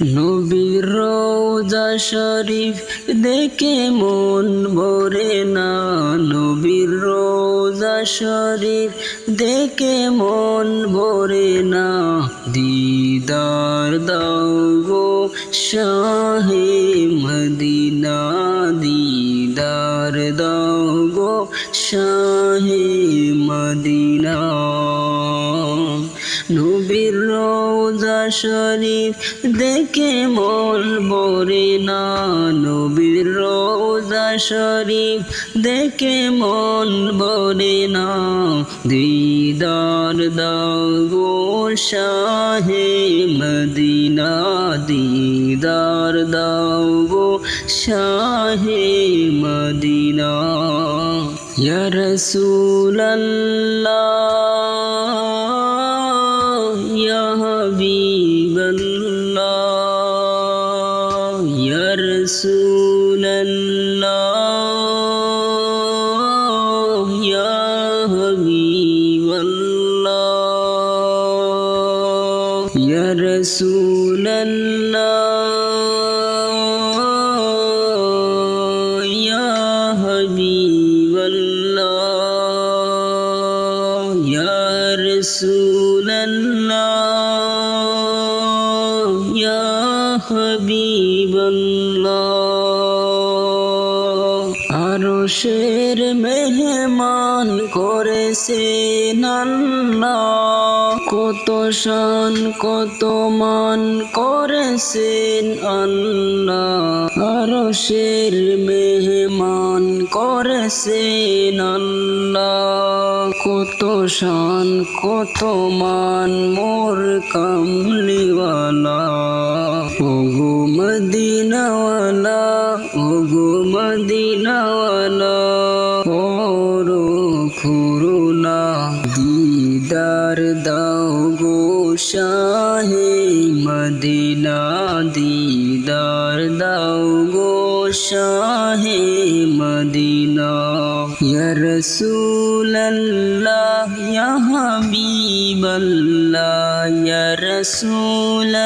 নবীর রওজা শরীফ দেখে মন ভরে না, নবীর রওজা শরীফ দেখে মন ভরে না। দিদার দাও গো শাহে মদিনা, দিদার দাও গো শাহে মদিনা। নবীর রওজা শরীফ দেখে মন ভরে না, নবীর রওজা শরীফ দেখে মন ভরে না। দিদার দাও গো শাহে মদিনা, দিদার দাও গো শাহে মদিনা। ইয়া রাসূলাল্লাহ ইয়া হাবিবাল্লাহ, ইয়া রাসূলাল্লাহ ইয়া হাবিবাল্লাহ, ইয়া রাসূলাল্লাহ ইয়া হাবিবাল্লাহ, ইয়া রাসূলাল্লাহ ইয়া হাবিবাল্লাহ। আরশের মেহমান করেছেন আল্লাহ, কত শান কত মান করেছেন আল্লাহ। আরশের মেহমান করেছেন আল্লাহ, কত শান কত মান মোর কামলিওয়ালা। ওগো মদিনাওয়ালা, ওগো মদিনাওয়ালা, বড় করুণা দিদার দাও গো শাহে মদিনা, দিদার দাও গো শাহে মদিনা। ইয়া রাসূলাল্লাহ ইয়া হাবিবাল্লাহ, ইয়া রাসূলাল্লাহ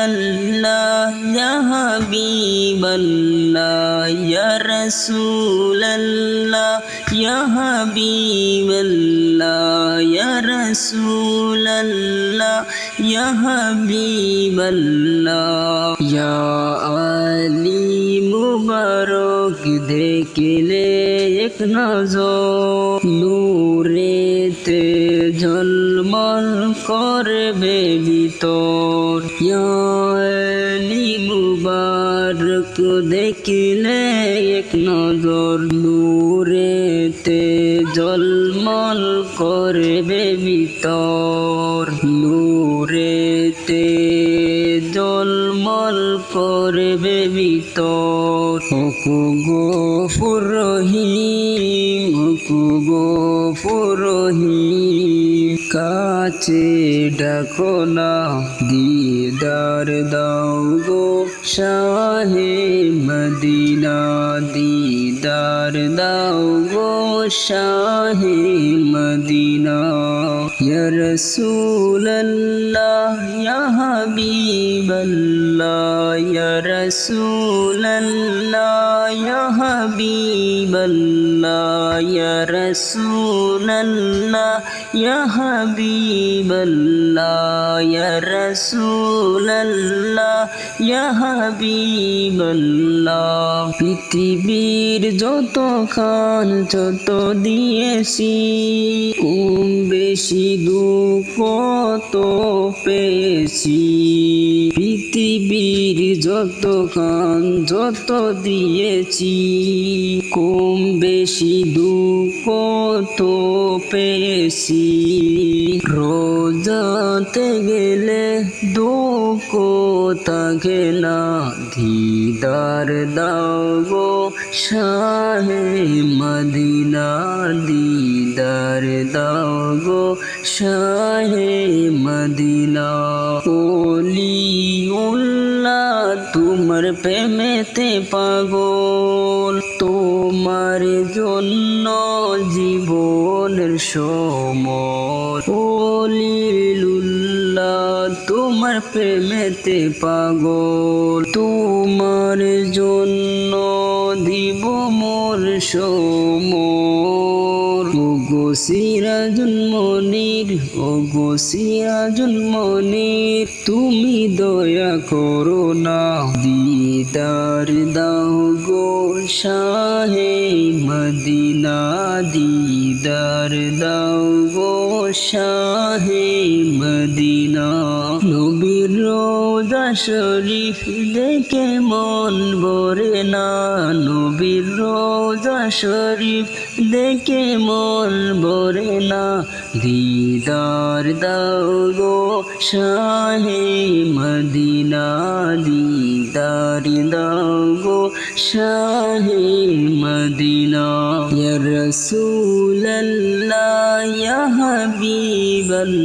ইয়া হাবিবাল্লাহ, ইয়া রাসূলাল্লাহ ইয়া হাবিবাল্লাহ, ইয়া রাসূলাল্লাহ ইয়া হাবিবাল্লাহ। ইয়া আলী মুবারক দেখলে এক নজর, নূরেতে ঝলমল করবে ভিতর। ইয়া আলী মুবারক দেখলে এক নজর, নূরেতে ঝলমল করবে ভিতর, নূরেতে ঝলমল করবে ভিতর। ওগো গফুর রহিম, ওগো গফুর রহিম, কাছে ডাকো না দিদার দাও গো শাহে মদিনা, দিদার দাও গো শাহে মদিনা। ইয়া রাসূলাল্লাহ ইয়া হাবিবাল্লাহ, ইয়া রাসূলাল্লাহ ইয়া হাবিবাল্লাহ, ইয়া রাসূলাল্লাহ ইয়া হাবিবাল্লাহ, ইয়া রাসূলাল্লাহ ইয়া হাবিবাল্লাহ। পৃথিবীর যত খান যত দিয়েছি, কম বেশি দুঃখ তো পেয়েছি। পৃথিবীর যত খান যত দিয়েছি, কম বেশি দুঃখ তো পেয়েছি। রোজাতে গেলে দুঃখ থাকে না, দিদার দাও গো শাহে মদিনা, দিদার দাও গো শাহে মদিনা। ওলিউল্লাহ তোমার প্রেমেতে পাগল, তোমার জন্য জীবনের সময় খলিলুল্লাহ তোমার প্রেমেতে পাগল, তোমার জন্য দিব মোর সমর। ওগো সিরাজুল মনির, ওগো সিরাজুল মনির, তুমি দয়া করো না, দিদার দাও গো শাহে মদিনা, দিদার দাও গো শাহে মদিনা। নবীর রোজা শরীফ দেখে মন ভরে না, নবীর রোজা শরীফ দেখে মন ভরে না, দিদার দাও গো শাহে মদিনা, দিদার দাও গো শাহে মদিনা। ইয়া রাসূলুল্লাহ ইয়া হাবিবাল্লাহ,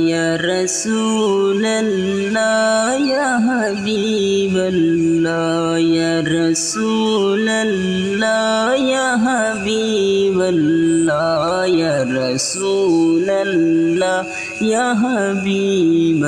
ইয়া রাসূলুল্লাহ ইয়া হাবিবাল্লাহ, ইয়া রাসূলুল্লাহ ইয়া হাবিবাল্লাহ, ইয়া রাসূলুল্লাহ ইয়া হাবিবাল্লাহ।